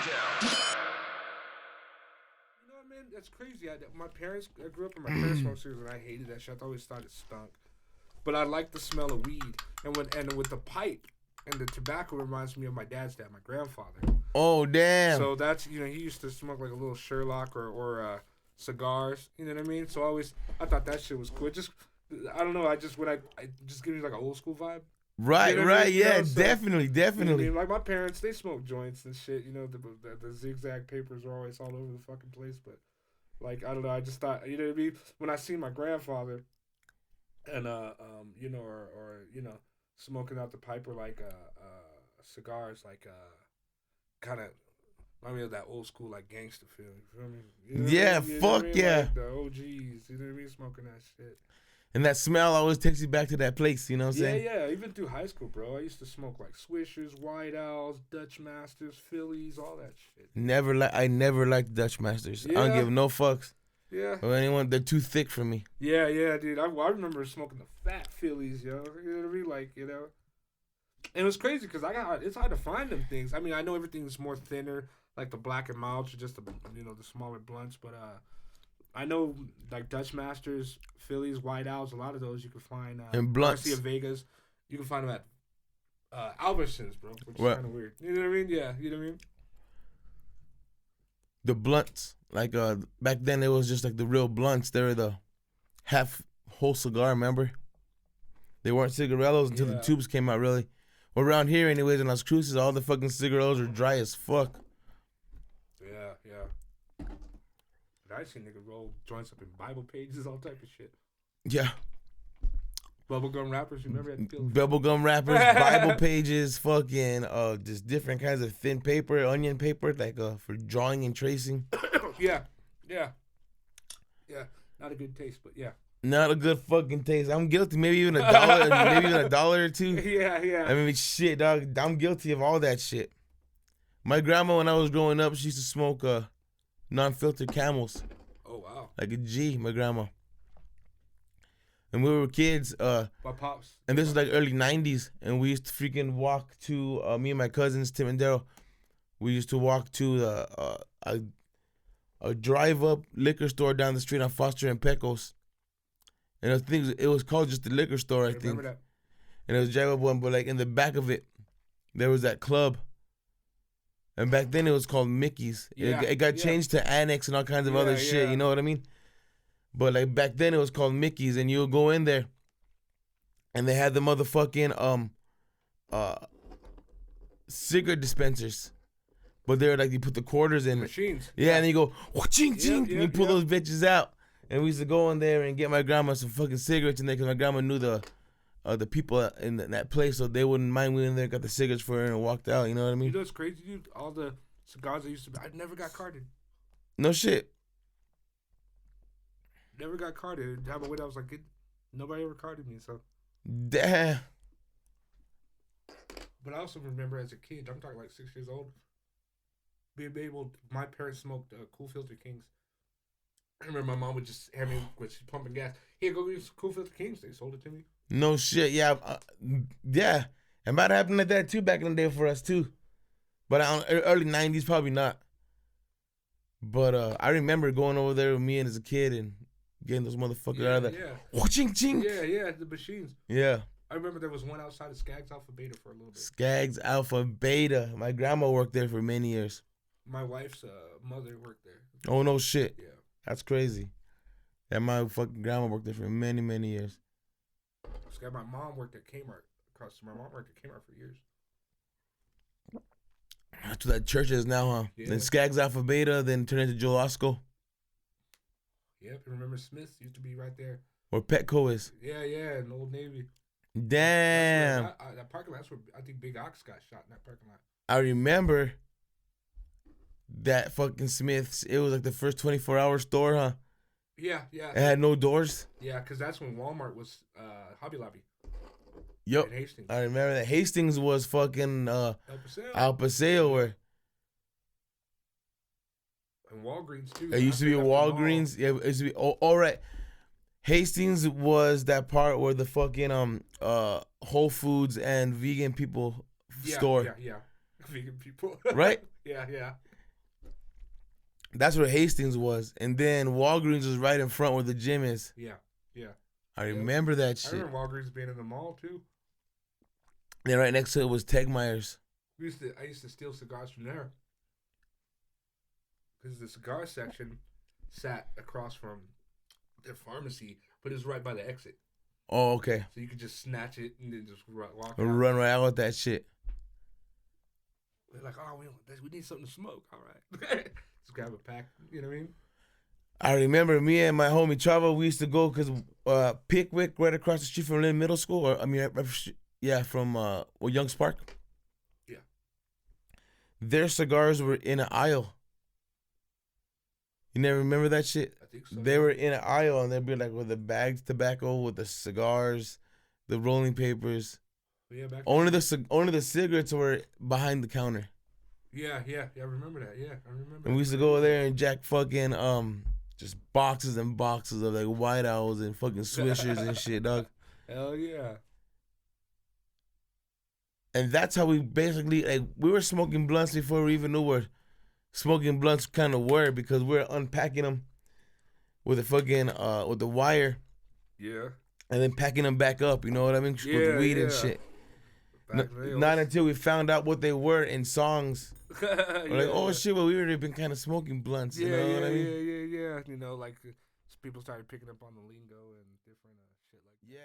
You know what, man? That's crazy. I grew up and my parents smoked cigarettes, and I hated that shit. I always thought it stunk. But I like the smell of weed, and with the pipe and the tobacco reminds me of my dad's dad, my grandfather. Oh damn! So that's he used to smoke like a little Sherlock or cigars. You know what I mean? So I thought that shit was cool. I don't know. I just gives me like an old school vibe. Right, you know right, I mean? yeah, So, definitely. You know what I mean? Like my parents, they smoke joints and shit. You know, the zigzag papers are always all over the fucking place. But like I don't know. I just thought, you know what I mean? When I see my grandfather, and smoking out the pipe or like cigars, like kind of remind me of that old school like gangster feel. You feel me? You know Yeah, what I mean? fuck yeah. Like the OGs, you know what I mean? Smoking that shit. And that smell always takes you back to that place. You know what I'm saying? Yeah. Even through high school, bro, I used to smoke like Swishers, White Owls, Dutch Masters, Phillies, all that shit. I never liked Dutch Masters. Yeah. I don't give no fucks. Yeah. Or anyone, they're too thick for me. Yeah, dude. I remember smoking the fat Phillies, yo. You know what I mean? Like, you know. And it was crazy because it's hard to find them things. I mean, I know everything's more thinner, like the black and milds are just the smaller blunts, but I know like Dutch Masters, Phillies, White Owls, a lot of those you can find. And blunts. Garcia Vegas, you can find them at Albertsons, bro, which is kind of weird. You know what I mean? Yeah, you know what I mean? The blunts, like back then it was just like the real blunts. They were the half whole cigar, remember? They weren't cigarillos until the tubes came out, really. Well, around here, anyways, in Las Cruces, all the fucking cigarillos are dry as fuck. Yeah. But I seen niggas roll joints up in Bible pages, all type of shit. Yeah. Bubblegum wrappers, you remember that? Bubblegum wrappers, Bible pages, fucking just different kinds of thin paper, onion paper, like for drawing and tracing. Yeah. Not a good taste, but yeah. Not a good fucking taste. I'm guilty. Maybe even $1 or two. Yeah. I mean, shit, dog. I'm guilty of all that shit. My grandma, when I was growing up, she used to smoke non-filtered Camels. Oh wow. Like a G, my grandma. And we were kids. My pops. And this was like early '90s, and we used to freaking walk to me and my cousins, Tim and Daryl. We used to walk to a drive-up liquor store down the street on Foster and Pecos. And I think it was called just the liquor store, I think. Remember that? And it was a drive-up one, but like in the back of it, there was that club. And back then it was called Mickey's. Yeah, It got changed to Annex and all kinds of other shit, you know what I mean? But like back then it was called Mickey's, and you'll go in there and they had the motherfucking cigarette dispensers. But they were like, you put the quarters in machines. Yeah, and you go, ching, ching, and you pull those bitches out. And we used to go in there and get my grandma some fucking cigarettes in there because my grandma knew the people in that place, so they wouldn't mind we in there, got the cigarettes for her and walked out, you know what I mean? You know what's crazy, dude? All the cigars I used to buy, I never got carded. No shit. Never got carded. How about when I was like, nobody ever carded me, so. Damn. But I also remember as a kid, I'm talking like 6 years old, being able, my parents smoked Cool Filter Kings. I remember my mom would just hand me, when she's pumping gas, here, go get some Cool Filter Kings. They sold it to me. No shit, yeah. Yeah. It might have happened like that too back in the day for us too. But early 90s, probably not. But I remember going over there with me and as a kid and getting those motherfuckers out of there. Yeah. Ching, ching. Yeah, the machines. Yeah. I remember there was one outside of Skaggs Alpha Beta for a little bit. Skaggs Alpha Beta. My grandma worked there for many years. My wife's mother worked there. Oh, no shit. Yeah. That's crazy. And my fucking grandma worked there for many, many years. My mom worked at Kmart. My mom worked at Kmart for years. That's what that church is now, huh? Yeah. Then Skaggs Alpha Beta, then turned into Joe Osco. Yep, remember Smith's used to be right there. Where Petco is. Yeah, in Old Navy. Damn. That parking lot, that's where I think Big Ox got shot in that parking lot. I remember that fucking Smith's. It was like the first 24-hour store, huh? Yeah. It had no doors. Yeah, because that's when Walmart was Hobby Lobby. Yep. In Hastings. I remember that. Hastings was fucking El Paseo where. And Walgreens, too. It used to be Walgreens. Yeah, it used to be. Oh, all right. Hastings was that part where the fucking Whole Foods and vegan people store. Yeah. Vegan people. Right? Yeah. That's where Hastings was, and then Walgreens was right in front where the gym is. Yeah, yeah. I Yep. remember that I shit. remember Walgreens being in the mall too. Then right next to it was Tegmeyer's. I used to steal cigars from there because the cigar section sat across from their pharmacy, but it was right by the exit, Oh, okay. so you could just snatch it and then just walk out. Run right out with that shit. They're like, oh, we need something to smoke. All right, just grab a pack. You know what I mean? I remember me and my homie Travo, we used to go because Pickwick, right across the street from Lynn Middle School, or I mean, from Young's Park. Yeah. Their cigars were in an aisle. You never remember that shit? I think so. They were in an aisle, and they'd be like with the bagged tobacco, with the cigars, the rolling papers. Yeah, only the cigarettes were behind the counter. Yeah, I remember that. Yeah, I remember. And we used to go there and jack fucking just boxes and boxes of like White Owls and fucking Swishers and shit, dog. Hell yeah. And that's how we basically, like, we were smoking blunts before we even knew what smoking blunts kind of were, because we were unpacking them with the fucking with the wire. Yeah. And then packing them back up, you know what I mean? With weed and shit. Not until we found out what they were in songs. We're like, oh shit, well, we already been kind of smoking blunts. You know what I mean? Yeah. You know, like people started picking up on the lingo and different shit like that. Yeah.